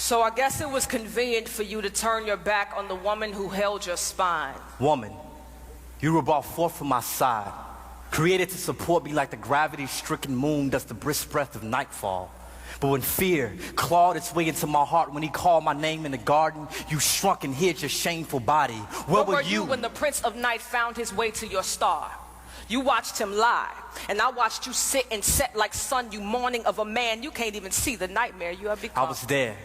So I guess it was convenient for you to turn your back on the woman who held your spine. Woman, you were brought forth from my side, created to support me like the gravity-stricken moon does the brisk breath of nightfall. But when fear clawed its way into my heart, when he called my name in the garden, you shrunk and hid your shameful body. Where were you when the Prince of Night found his way to your star? You watched him lie, and I watched you sit and set like sun, you mourning of a man. You can't even see the nightmare you have become. I was there,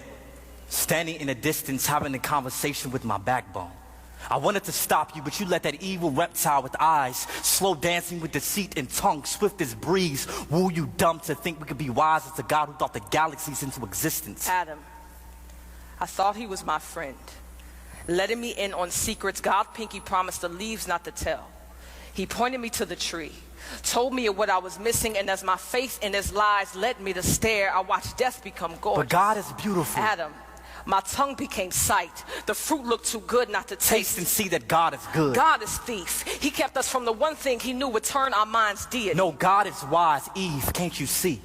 standing in the distance, having a conversation with my backbone. I wanted to stop you, but you let that evil reptile with eyes, slow dancing with deceit and tongue, swift as breeze, woo you dumb to think we could be wise as the God who thought the galaxies into existence. Adam, I thought he was my friend, letting me in on secrets God Pinky promised the leaves not to tell. He pointed me to the tree, told me of what I was missing, and as my faith in his lies led me to stare, I watched death become gorgeous. But God is beautiful. Adam, my tongue became sight. The fruit looked too good not to Taste and see that God is good. God is thief. He kept us from the one thing he knew would turn our minds deity. No, God is wise. Eve, can't you see?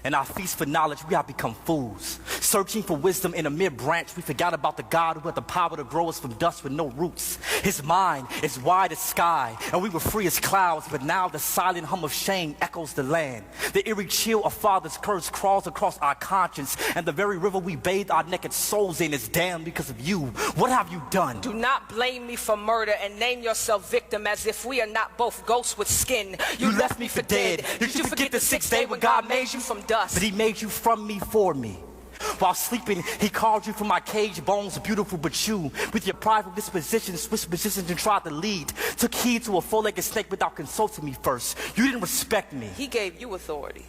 In our feast for knowledge, we have become fools. Searching for wisdom in a mere branch, we forgot about the God who had the power to grow us from dust with no roots. His mind is wide as sky, and we were free as clouds, but now the silent hum of shame echoes the land. The eerie chill of Father's curse crawls across our conscience, and the very river we bathe our naked souls in is damned because of you. What have you done? Do not blame me for murder and name yourself victim as if we are not both ghosts with skin. You left me for dead. Did you forget the sixth day when God made you from dust? But he made you from me for me. While sleeping, he called you from my cage bones, beautiful, but you, with your prideful disposition, switched positions and tried to lead. Took heed to a four-legged snake without consulting me first. You didn't respect me. He gave you authority.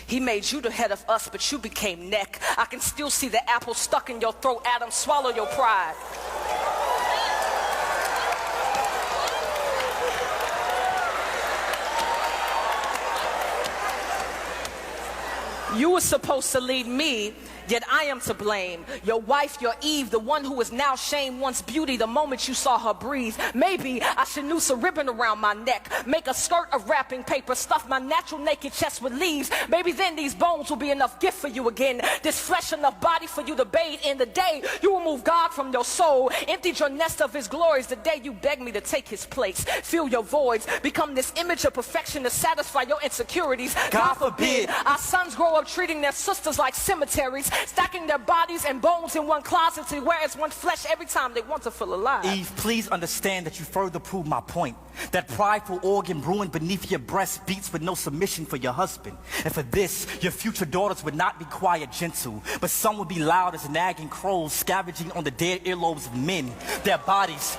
He made you the head of us, but you became neck. I can still see the apple stuck in your throat. Adam, swallow your pride. You were supposed to lead me, yet I am to blame. Your wife, your Eve, the one who is now shamed once beauty the moment you saw her breathe. Maybe I should noose a ribbon around my neck, make a skirt of wrapping paper, stuff my natural naked chest with leaves. Maybe then these bones will be enough gift for you again, this flesh enough body for you to bathe in. The day you remove God from your soul, emptied your nest of his glories, the day you beg me to take his place, fill your voids, become this image of perfection to satisfy your insecurities. God forbid our sons grow up treating their sisters like cemeteries, stacking their bodies and bones in one closet to wear as one flesh every time they want to feel alive. Eve, please understand that you further prove my point. That prideful organ brewing beneath your breast beats with no submission for your husband. And for this, your future daughters would not be quiet, gentle, but some would be loud as nagging crows scavenging on the dead earlobes of men. Their bodies,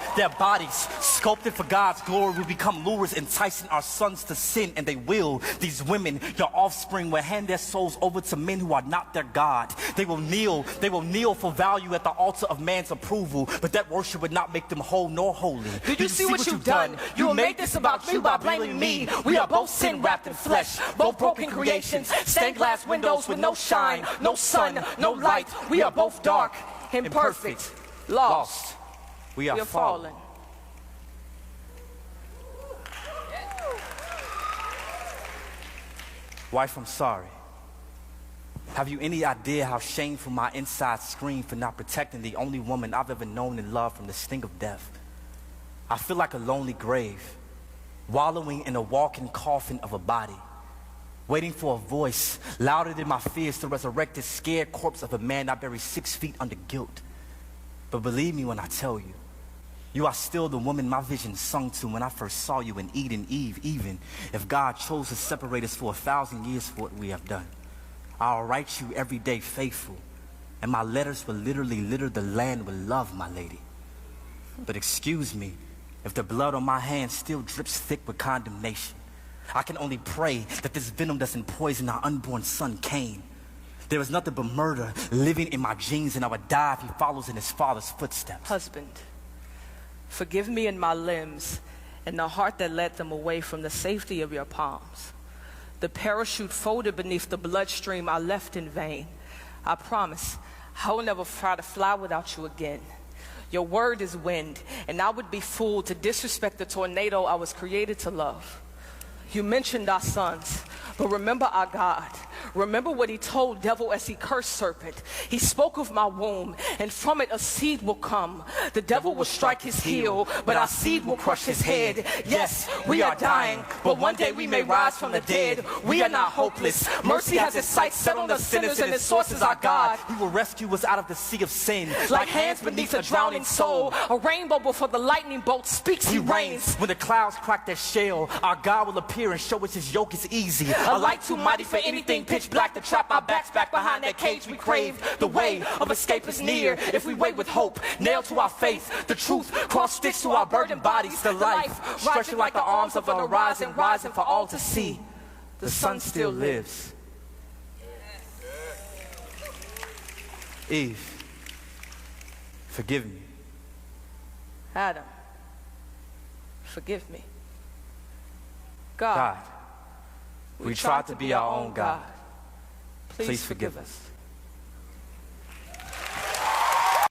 sculpted for God's glory, will become lures enticing our sons to sin, and they will. These women, your offspring, will hand their souls over to men who are not their God. They will kneel for value at the altar of man's approval, but that worship would not make them whole nor holy. Did you see what you've done? You made this about you by blaming me. We are both sin wrapped in flesh, both broken creations, stained glass windows with no shine, no sun, no light. We are both dark, imperfect, lost. We are fallen. Wife, I'm sorry. Have you any idea how shameful my insides scream for not protecting the only woman I've ever known and loved from the sting of death? I feel like a lonely grave, wallowing in a walking coffin of a body, waiting for a voice louder than my fears to resurrect the scared corpse of a man I buried 6 feet under guilt. But believe me when I tell you, you are still the woman my vision sung to when I first saw you in Eden, Eve, even if God chose to separate us for 1,000 years for what we have done. I'll write you every day faithful, and my letters will literally litter the land with love, my lady. But excuse me, if the blood on my hands still drips thick with condemnation, I can only pray that this venom doesn't poison our unborn son, Cain. There is nothing but murder living in my genes, and I would die if he follows in his father's footsteps. Husband, forgive me in my limbs and the heart that led them away from the safety of your palms. The parachute folded beneath the bloodstream I left in vain. I promise I will never try to fly without you again. Your word is wind, and I would be fooled to disrespect the tornado I was created to love. You mentioned our sons, but remember our God. Remember what he told devil as he cursed serpent. He spoke of my womb, and from it a seed will come. The devil will strike his heel, but our seed will crush his head. Yes, we are dying, but one day we may rise from the dead. We are not hopeless. Mercy has its sights set on the sinners, and its source is our God. He will rescue us out of the sea of sin. Like hands beneath a drowning soul, a rainbow before the lightning bolt speaks, he reigns. When the clouds crack their shell, our God will appear and show us his yoke is easy. A light too mighty for anything pitch black to trap our backs back behind that cage we crave. The way of escape is near if we wait with hope, nailed to our faith. The truth cross-stitched to our burdened bodies. The life stretching like the arms of the horizon, rising for all to see. The sun still lives. Eve, forgive me. Adam, forgive me. God, we tried to be our own God. Please forgive us.